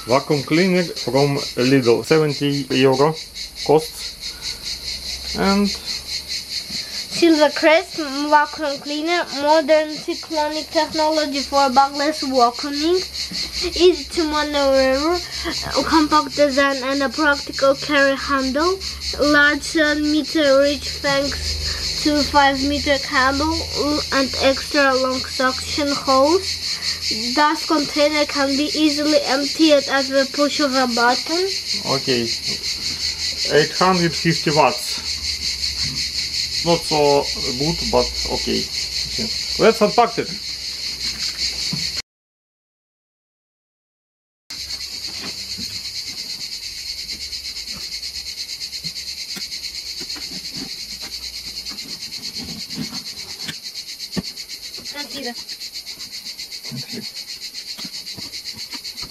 Vacuum cleaner from Lidl, 70 euro cost. And SilverCrest vacuum cleaner, modern cyclonic technology for bagless vacuuming, easy to maneuver, compact design and a practical carry handle, large 7-meter reach thanks to 5-meter cable and extra long suction hose. This container can be easily emptied at the push of a button. okay, 850 watts. Not so good, but okay. Let's unpack it.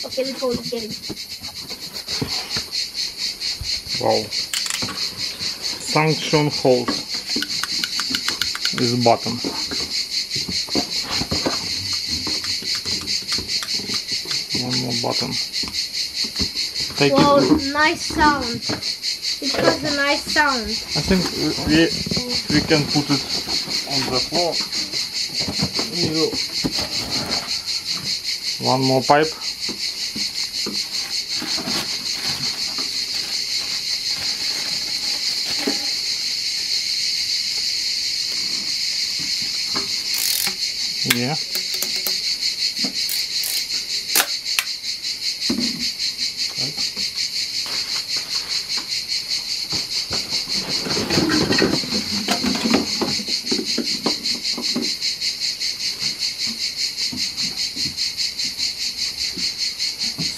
Okay, let's go, let's get it. Wow. Suction hose. This button. One more button. Take wow, it. nice sound. It has a nice sound. I think we can put it on the floor. One more pipe. Yeah.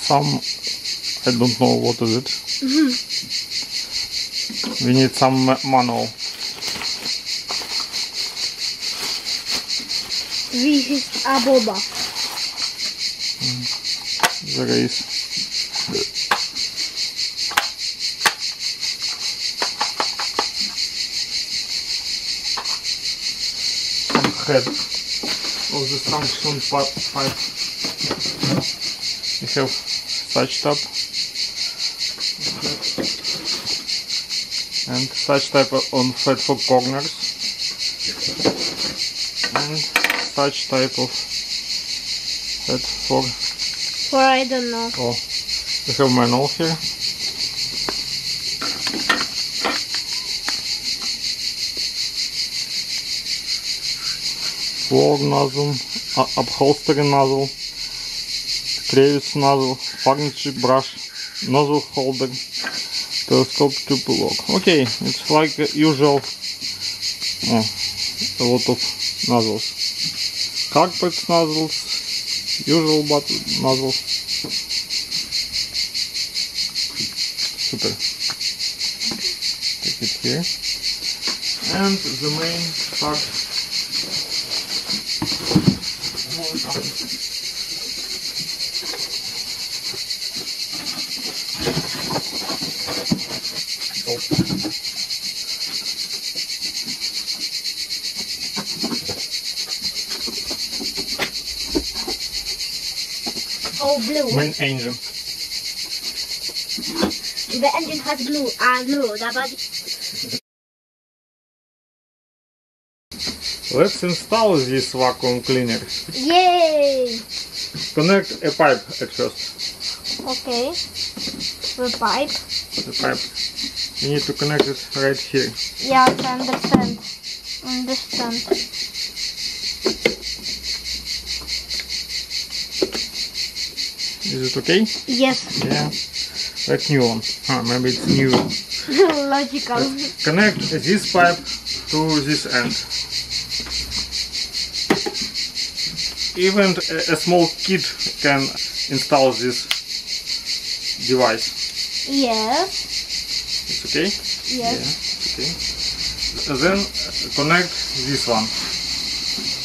Some, I don't know what is it. We need some manual. This is a boba. There is. Some head of the suction pipe. We have such tab and such type on head for corners and such type of head for I don't know. oh, we have manual here. Floor nozzle, upholstery nozzle, crevice nozzle, furniture brush, nozzle holder, telescope tube lock. Okay, it's like usual. A lot of nozzles. Carpet nozzles, usual nozzles. Super. Take it here. And the main part. Oh, blue. Main engine. The engine has blue. Blue. The body. Let's install this vacuum cleaner. Yay! Connect a pipe at first. Okay. The pipe. The pipe. You need to connect it right here. Yeah, I understand. Is it okay? Yes. Yeah. Like new one. Maybe it's new. Logical. Let's connect this pipe to this end. Even a small kid can install this device. Yes. It's okay? Yes. Yeah, okay. Then connect this one.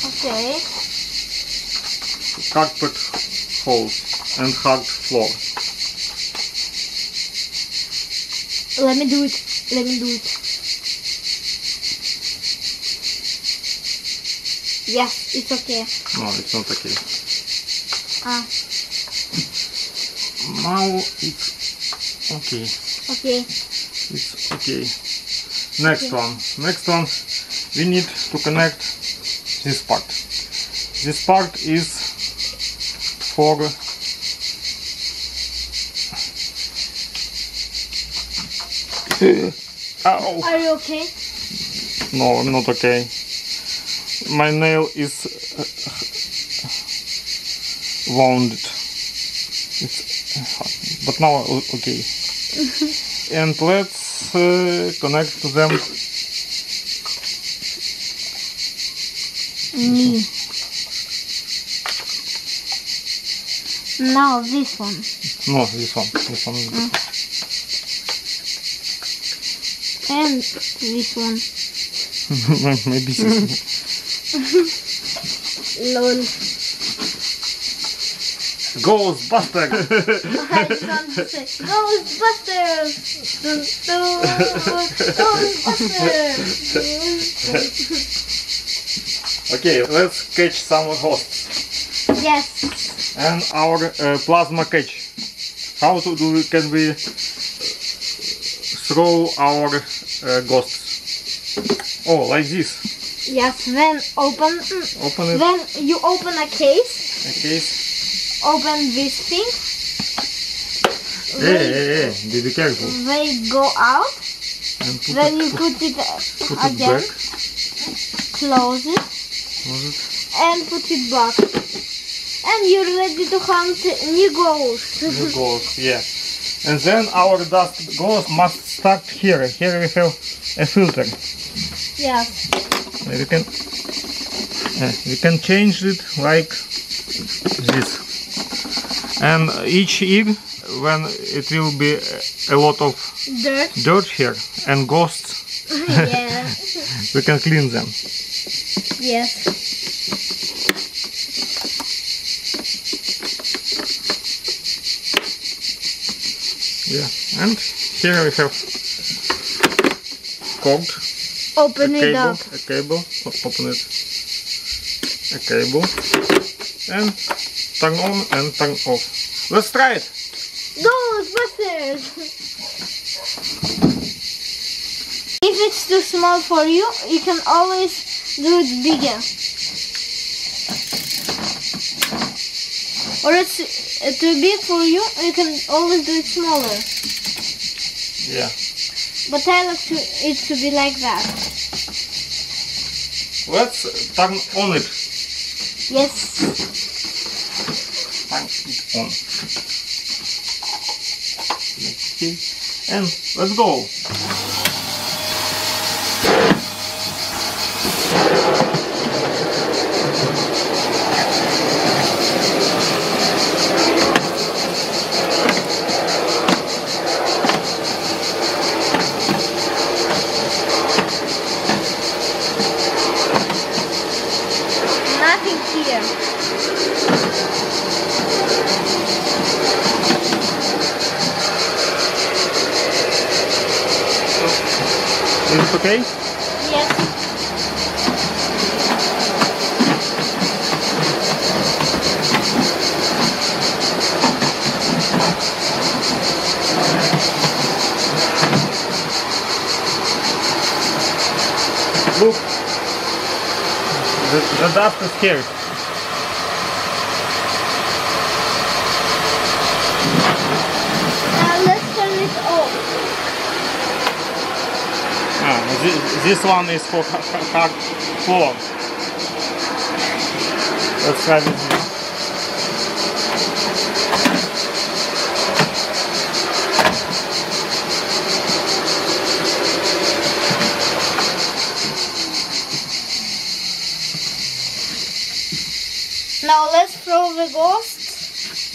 Okay. Carpet holes and hard floor. Let me do it. Yes, it's okay. No, it's not okay. Now it's okay. Okay. It's okay. Next one. Next one, we need to connect this part. This part is for ow. Are you okay? No, I'm not okay. My nail is wounded. But now okay. And let's connect to them. Me. Now this one. No, this one. This one is better. And this one. Maybe this one. Lol. Ghostbusters! I just want to say Ghostbusters! Ghostbusters! Okay, let's catch some ghosts. Yes. And our plasma catch. How to do? Can we throw our ghosts? Oh, like this. Yes. Then open. Open it. Then you open a case. A case. Open this thing. Hey, be careful. They go out. And Then you put it again. Back. Close it. Was it? And put it back. And you're ready to hunt new ghosts. New ghost, yeah. And then our dust ghost must start here. Here we have a filter. Yes. We can change it like this. And each ear, when it will be a lot of Dirt. here and ghosts, Yeah. we can clean them. Yes. Yeah. And here we have cord. Open it up. A cable, open it, a cable, and turn on and turn off. Let's try it! Ghostbusters! If it's too small for you, you can always do it bigger. Or it's too big for you, you can always do it smaller. Yeah. But I like it to be like that. Let's turn on it. Yes. Turn it on. Okay. And let's go. Nothing here. Is it okay? Yes. Look, the dust is here. Now let's turn it off. This one is for hard floor. Let's try this one. Now let's throw the ghost.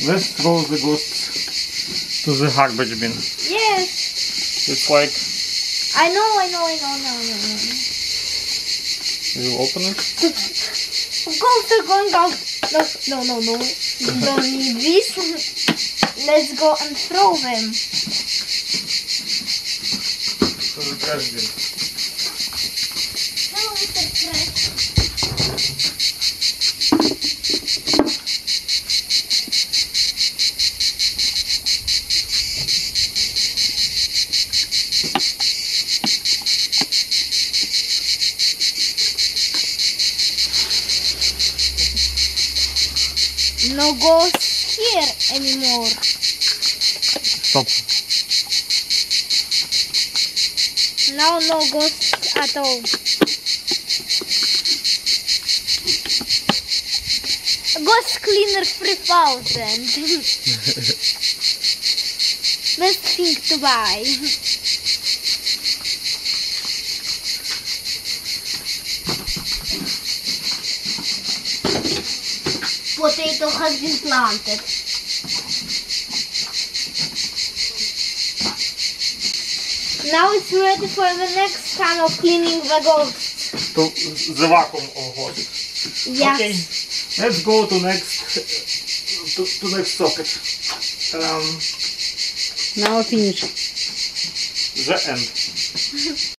Let's throw the ghost to the garbage bin. Yes. It's like I know. you open it. Ghosts are going out. No. You don't need this. Let's go and throw them. To the trash bin. Hello, Mr. Crest. no ghosts here anymore. Stop. Now no ghosts at all. Ghost Cleaner 3000. Best thing to buy. Potato has been planted. Now it's ready for the next time of cleaning the ghosts. The vacuum of ghosts. Yes. Okay, let's go to next socket. Now finish. The end.